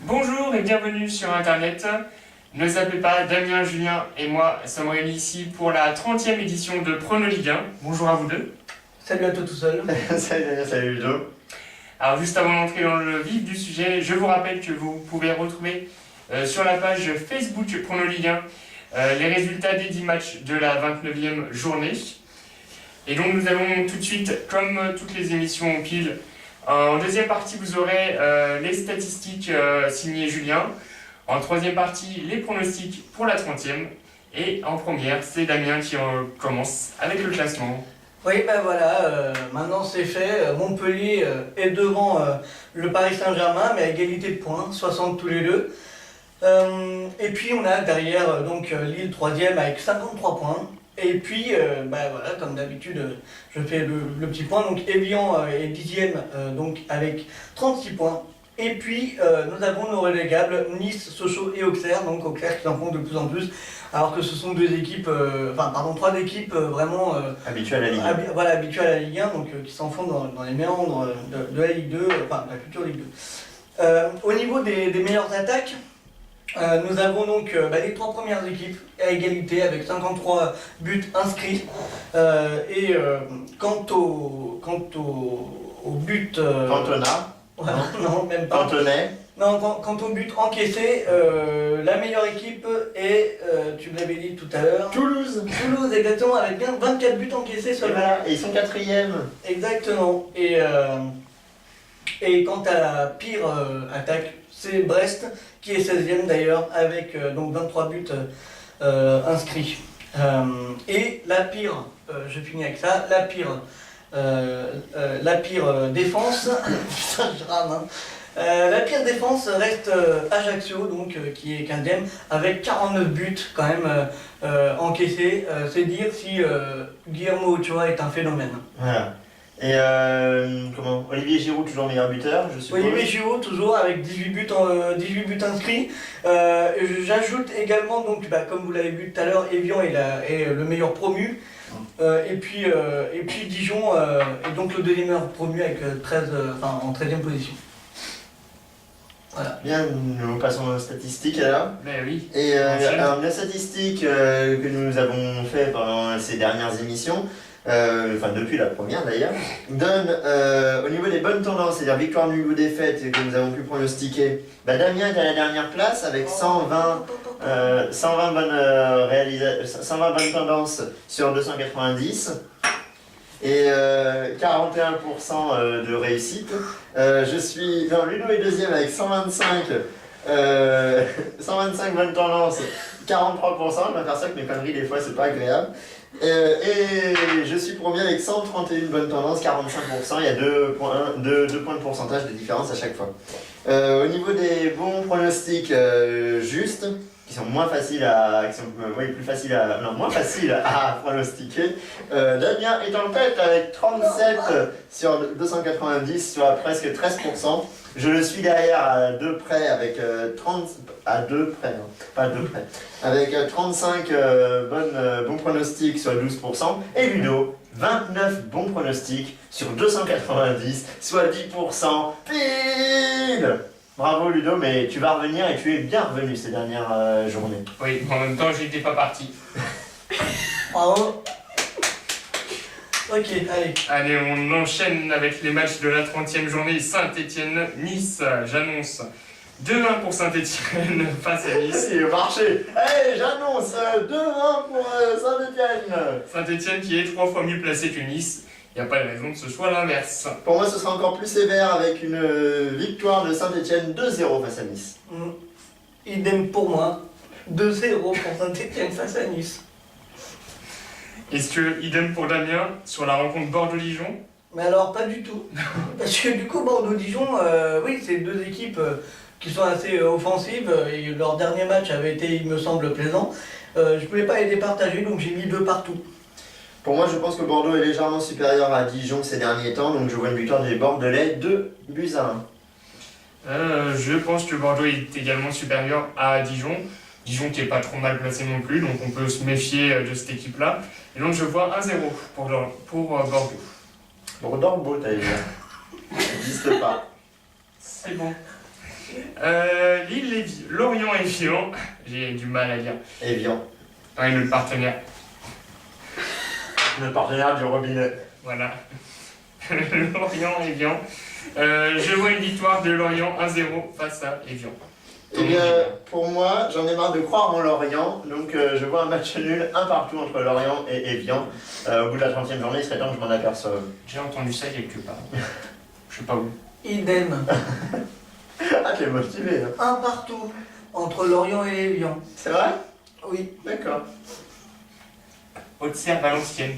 Bonjour et bienvenue sur Internet. Ne zappez pas, Damien, Julien et moi sommes réunis ici pour la 30e édition de Prono Ligue 1. Bonjour à vous deux. Salut à toi tout seul. Salut Damien, salut Ludo. Alors juste avant d'entrer dans le vif du sujet, je vous rappelle que vous pouvez retrouver sur la page Facebook Prono Ligue 1 les résultats des 10 matchs de la 29e journée. Et donc nous allons tout de suite, comme toutes les émissions en pile, en deuxième partie vous aurez les statistiques signées Julien. En troisième partie, les pronostics pour la 30e. Et en première, c'est Damien qui commence avec le classement. Oui, ben voilà, maintenant c'est fait. Montpellier est devant le Paris Saint-Germain, mais à égalité de points, 60 tous les deux. Et puis on a derrière Lille 3e avec 53 points. Et puis, voilà, comme d'habitude, je fais le petit point. Donc Evian est 10e donc avec 36 points. Et puis, nous avons nos relégables, Nice, Sochaux et Auxerre. Donc Auxerre qui s'enfonce de plus en plus. Alors que ce sont trois équipes vraiment Habitué à la Ligue 1. habituées à la Ligue 1, donc qui s'enfoncent dans les méandres de la Ligue 2, enfin la future Ligue 2. Au niveau des meilleures attaques, nous avons donc les trois premières équipes à égalité avec 53 buts inscrits. Quant au but... Cantona. Non, même pas. Cantonais. Non, quant au but encaissé, la meilleure équipe est, tu me l'avais dit tout à l'heure... Toulouse. Toulouse, exactement, avec bien 24 buts encaissés Et seulement. voilà, et ils sont 4e. Exactement. Et quant à la pire attaque, c'est Brest, qui est 16e d'ailleurs, avec donc 23 buts inscrits. Et la pire, je finis avec ça, la pire défense, putain je rame, hein. La pire défense reste Ajaccio, donc, qui est 15e, avec 49 buts quand même encaissés. C'est dire si Guillermo Ochoa est un phénomène. Voilà. Et Olivier Giroud, toujours meilleur buteur, je suppose. Olivier Giroud, toujours avec 18 buts inscrits. J'ajoute également, donc, comme vous l'avez vu tout à l'heure, Evian est le meilleur promu. Et puis Dijon est donc le deuxième meilleur promu avec en 13e position. Voilà. Bien, nous passons aux statistiques alors. Ben oui. Et alors, les statistiques que nous avons fait pendant ces dernières émissions, depuis la première d'ailleurs, donnent au niveau des bonnes tendances, c'est-à-dire victoire, nul ou défaite que nous avons pu pronostiquer. Damien est à la dernière place avec 120 bonnes tendances sur 290. Et 41% de réussite. Ludo est deuxième avec 125 bonnes tendances, 43%. Je m'aperçois que mes conneries des fois c'est pas agréable. Et je suis premier avec 131 bonnes tendances, 45%. Il y a 2 points de pourcentage de différence à chaque fois. Au niveau des bons pronostics justes, qui sont moins faciles à pronostiquer. Damien est en tête avec 37 sur 290, soit presque 13%. Je le suis derrière à deux près avec 35 bons pronostics, soit 12%. Et Ludo, 29 bons pronostics sur 290, soit 10%. Pile! Bravo Ludo, mais tu vas revenir et tu es bien revenu ces dernières journées. Oui, en même temps, j'étais pas parti. Bravo. Ok, allez. Allez, on enchaîne avec les matchs de la 30e journée. Saint-Etienne-Nice, j'annonce 2-1 pour Saint-Etienne face à Nice. C'est au marché. Hey, j'annonce 2-1 pour Saint-Etienne. Saint-Etienne qui est 3 fois mieux placé que Nice. Il n'y a pas de raison que ce soit l'inverse. Pour moi, ce sera encore plus sévère avec une victoire de Saint-Etienne 2-0 face à Nice. Idem pour moi. 2-0 pour Saint-Etienne face à Nice. Est-ce que idem pour Damien sur la rencontre Bordeaux-Dijon? Mais alors, pas du tout. Parce que du coup, Bordeaux-Dijon, oui, c'est deux équipes qui sont assez offensives. Et leur dernier match avait été, il me semble, plaisant. Je ne pouvais pas les départager, donc j'ai mis 2 partout. Pour moi, je pense que Bordeaux est légèrement supérieur à Dijon ces derniers temps, donc je vois une victoire des Bordelais 2-1. Je pense que Bordeaux est également supérieur à Dijon. Dijon qui est pas trop mal placé non plus, donc on peut se méfier de cette équipe-là. Et donc je vois 1-0 pour Bordeaux. Bordeaux, t'as dit. Ça n'existe pas. C'est bon. Lorient et Vian. J'ai du mal à dire. Evian, Ouais, notre partenaire. le partenaire du robinet. Voilà. Lorient et Vian. Je vois une victoire de Lorient 1-0 face à Evian. Eh bien, pour moi, j'en ai marre de croire en Lorient, donc je vois un match nul, un partout entre Lorient et Evian. Au bout de la 30e journée, il serait temps que je m'en aperçoive. J'ai entendu ça quelque part. Je sais pas où. Idem. Ah, t'es motivé, hein. Un partout entre Lorient et Evian. C'est vrai? Oui. D'accord. Auxerre Valenciennes.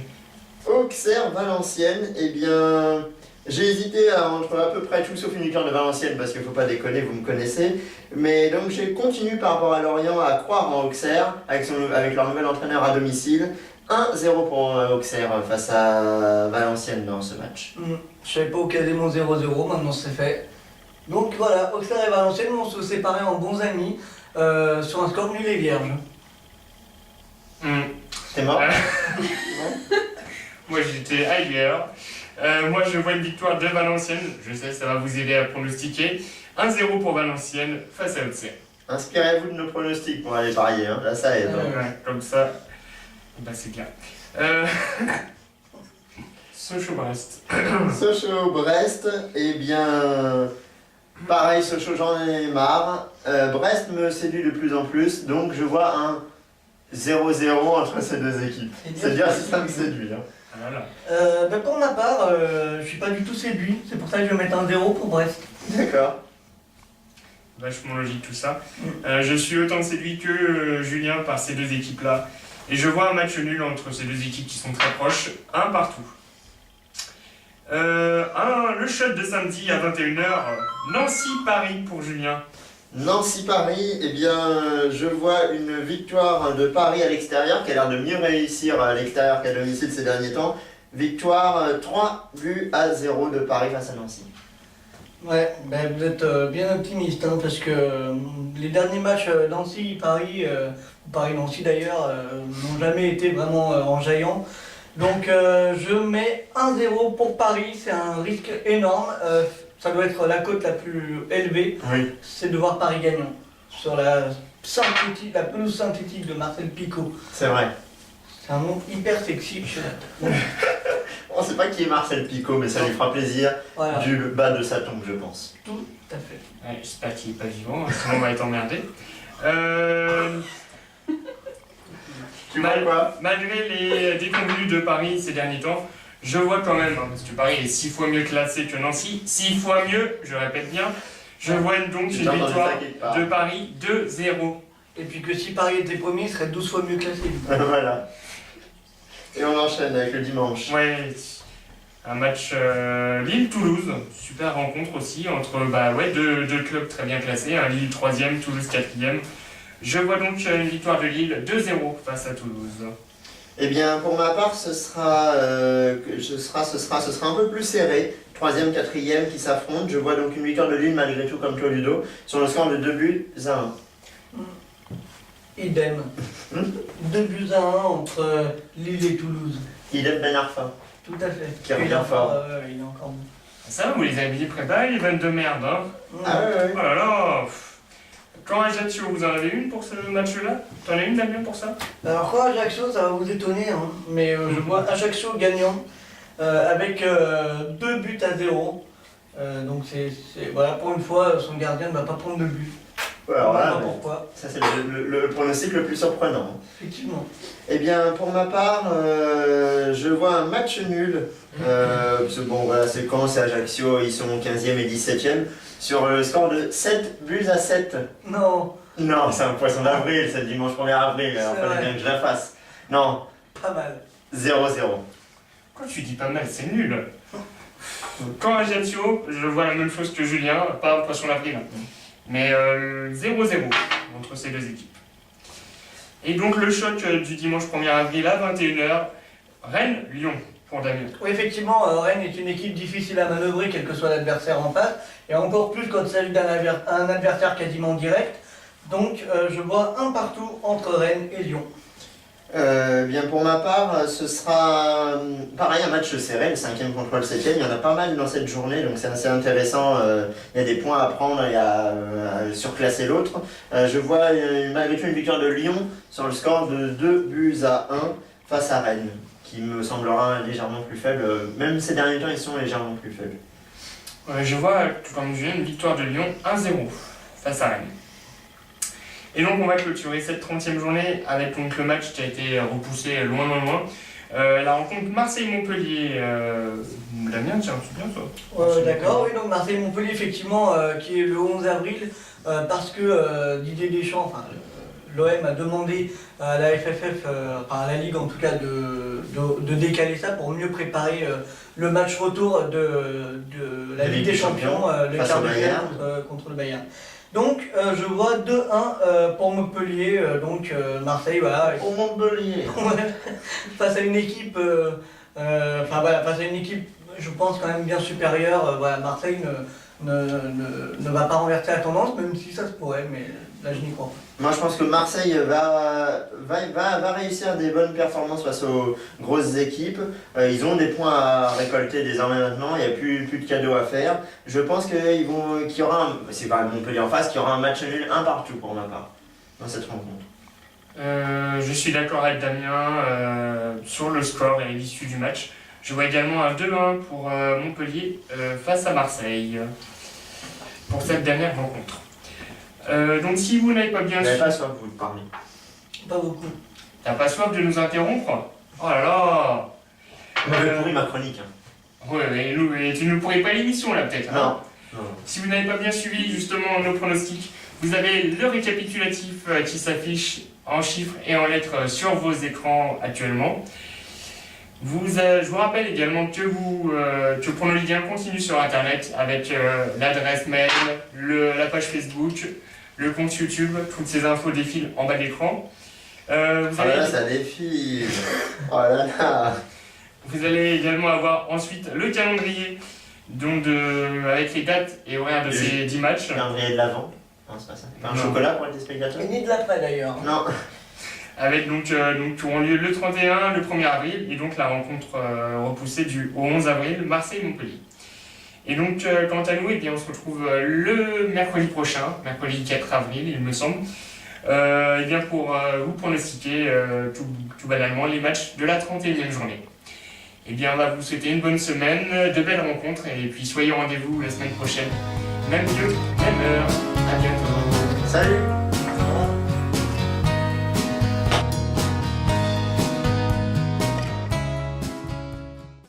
Auxerre, Valenciennes, eh bien, j'ai hésité entre à peu près tout sauf une victoire de Valenciennes parce qu'il ne faut pas déconner, vous me connaissez. Mais donc j'ai continué par rapport à Lorient à croire en Auxerre avec leur nouvel entraîneur à domicile. 1-0 pour Auxerre face à Valenciennes dans ce match. Je savais pas au cas des mots 0-0, maintenant c'est fait. Donc voilà, Auxerre et Valenciennes vont se séparer en bons amis sur un score nul et vierge. T'es mort? Moi j'étais ailleurs. Moi je vois une victoire de Valenciennes. Je sais, ça va vous aider à pronostiquer. 1-0 pour Valenciennes face à Auxerre. Inspirez-vous de nos pronostics pour aller parier, hein. Là ça aide. Hein. Ouais, comme ça, bah c'est clair. Sochaux-Brest. Sochaux-Brest, eh bien, pareil, Sochaux j'en ai marre. Brest me séduit de plus en plus, donc je vois un 0-0 entre ces deux équipes. C'est-à-dire si ça me séduit. Hein. Voilà. Pour ma part, je suis pas du tout séduit, c'est pour ça que je vais mettre un 0 pour Brest. D'accord. Vachement logique tout ça. Je suis autant séduit que Julien par ces deux équipes-là. Et je vois un match nul entre ces deux équipes qui sont très proches, un partout. Le shot de samedi à 21h, Nancy-Paris pour Julien. Nancy-Paris, eh bien, je vois une victoire de Paris à l'extérieur qui a l'air de mieux réussir à l'extérieur qu'à domicile ces derniers temps. Victoire 3-0 de Paris face à Nancy. Ouais, vous êtes bien optimiste hein, parce que les derniers matchs Nancy-Paris, Paris-Nancy d'ailleurs, n'ont jamais été vraiment enjaillants. Donc je mets 1-0 pour Paris, c'est un risque énorme. Ça doit être la cote la plus élevée, Oui. c'est de voir Paris gagnant sur la pelouse synthétique de Marcel Picot. C'est vrai. C'est un nom hyper sexy. On ne sait pas qui est Marcel Picot, mais ça lui fera plaisir Voilà, du bas de sa tombe, je pense. tout à fait. Ouais, j'espère qu'il n'est pas vivant, sinon on va être emmerdé. Tu vois quoi? Malgré les déconvenues de Paris ces derniers temps, je vois quand même, parce que Paris est 6 fois mieux classé que Nancy, 6 fois mieux, je répète bien, je vois donc J'ai une entendu victoire ça quelque part. de Paris 2-0. Et puis que si Paris était premier, il serait 12 fois mieux classé. Voilà. Et on enchaîne avec le dimanche. Ouais, un match Lille-Toulouse, super rencontre aussi entre deux clubs très bien classés, hein, Lille 3e, Toulouse 4e. Je vois donc une victoire de Lille 2-0 face à Toulouse. Eh bien, pour ma part, ce sera un peu plus serré. 3e, 4e qui s'affrontent. Je vois donc une victoire de Lille malgré tout, comme toi, Ludo, sur le score de 2-1. Idem. 2-1 entre Lille et Toulouse. Idem Ben Arfa. Tout à fait. Qui revient Il est encore, fort. il est encore bon. Ça, vous les avez bien préparés, les vannes de merde, hein. Ah ouais. Oh là là. Quand Ajaccio, vous en avez une pour ce match-là? T'en as une, Damien, pour ça? Alors quoi, Ajaccio, ça va vous étonner, hein, mais je vois Ajaccio gagnant avec 2-0. Donc voilà, pour une fois, son gardien ne va pas prendre de but. Ouais, alors On va là, voir mais pourquoi. ça c'est le pronostic le plus surprenant. Effectivement. Eh bien, pour ma part, je vois un match nul. Parce que bon, voilà, c'est Ajaccio, ils sont 15e et 17e. Sur le score de 7-7. Non, Non, c'est un poisson d'avril, c'est le dimanche 1er avril, alors C'est fallait vrai. bien que je la fasse. Non, pas mal. 0-0. Quand tu dis pas mal, c'est nul. Quand Ajaccio, je vois la même chose que Julien, pas un poisson d'avril, mais 0-0 entre ces deux équipes. Et donc le choc du dimanche 1er avril à 21h, Rennes-Lyon pour Damien. Oui, effectivement, Rennes est une équipe difficile à manœuvrer, quel que soit l'adversaire en face, et encore plus quand il s'agit d'un adversaire quasiment direct. Donc, je vois un partout entre Rennes et Lyon. Bien pour ma part, ce sera pareil un match serré, le 5e contre le 7e. Il y en a pas mal dans cette journée, donc c'est assez intéressant. Il y a des points à prendre et à surclasser l'autre. Je vois malgré tout une victoire de Lyon sur le score de 2-1 face à Rennes, qui me semblera légèrement plus faible. Même ces derniers temps, ils sont légèrement plus faibles. Je vois, tout comme Julien, une victoire de Lyon 1-0 face à Rennes. Et donc on va clôturer cette 30e journée avec donc, le match qui a été repoussé loin. La rencontre Marseille-Montpellier. Damien, tiens, c'est bien ça. D'accord, oui, donc Marseille-Montpellier, effectivement, qui est le 11 avril, parce que Didier Deschamps, enfin, l'OM a demandé à la FFF, enfin à la Ligue en tout cas, de décaler ça pour mieux préparer le match retour de la Ligue des Champions, le quart de finale contre le Bayern. Donc je vois 2-1 pour Montpellier, donc Marseille, voilà. Pour Montpellier. Face à une équipe, face à une équipe, je pense quand même bien supérieure. Voilà, Marseille ne va pas renverser la tendance, même si ça se pourrait, mais là je n'y crois pas. Moi je pense que Marseille va réussir des bonnes performances face aux grosses équipes. Ils ont des points à récolter désormais maintenant, il n'y a plus de cadeaux à faire. Je pense qu'il y aura, c'est pas Montpellier en face, qu'il y aura un match nul, un partout pour ma part, dans cette rencontre. Je suis d'accord avec Damien sur le score et l'issue du match. Je vois également un 2-1 pour Montpellier face à Marseille pour cette dernière rencontre. Donc si vous n'avez pas bien Vous n'avez suivi... pas soif, vous parlez. Pas beaucoup. T'as pas soif de nous interrompre? Oh là là! J'ai pourri ma chronique. Hein. Ouais, mais tu ne pourrais pas l'émission là peut-être. Hein. Non. Si vous n'avez pas bien suivi justement nos pronostics, vous avez le récapitulatif qui s'affiche en chiffres et en lettres sur vos écrans actuellement. Je vous rappelle également que Prono Ligue 1 continue sur internet avec l'adresse mail, la page Facebook, le compte YouTube, toutes ces infos défilent en bas de l'écran. Ça défile. Oh là là. Vous allez également avoir ensuite le calendrier donc avec les dates et horaires de ces 10 matchs. Le calendrier de l'avant. Non, c'est pas ça. Pas un chocolat pour les téléspectateurs. Et ni de l'après d'ailleurs. Non. Avec donc qui auront lieu le 31, le 1er avril, et donc la rencontre repoussée au 11 avril, Marseille-Montpellier. Et donc, quant à nous, eh bien, on se retrouve le mercredi prochain, mercredi 4 avril, il me semble, eh bien, pour vous pronostiquer tout banalement les matchs de la 31e journée. Eh bien, on va vous souhaiter une bonne semaine, de belles rencontres, et puis soyez au rendez-vous la semaine prochaine. Même lieu, même heure. À bientôt. Salut.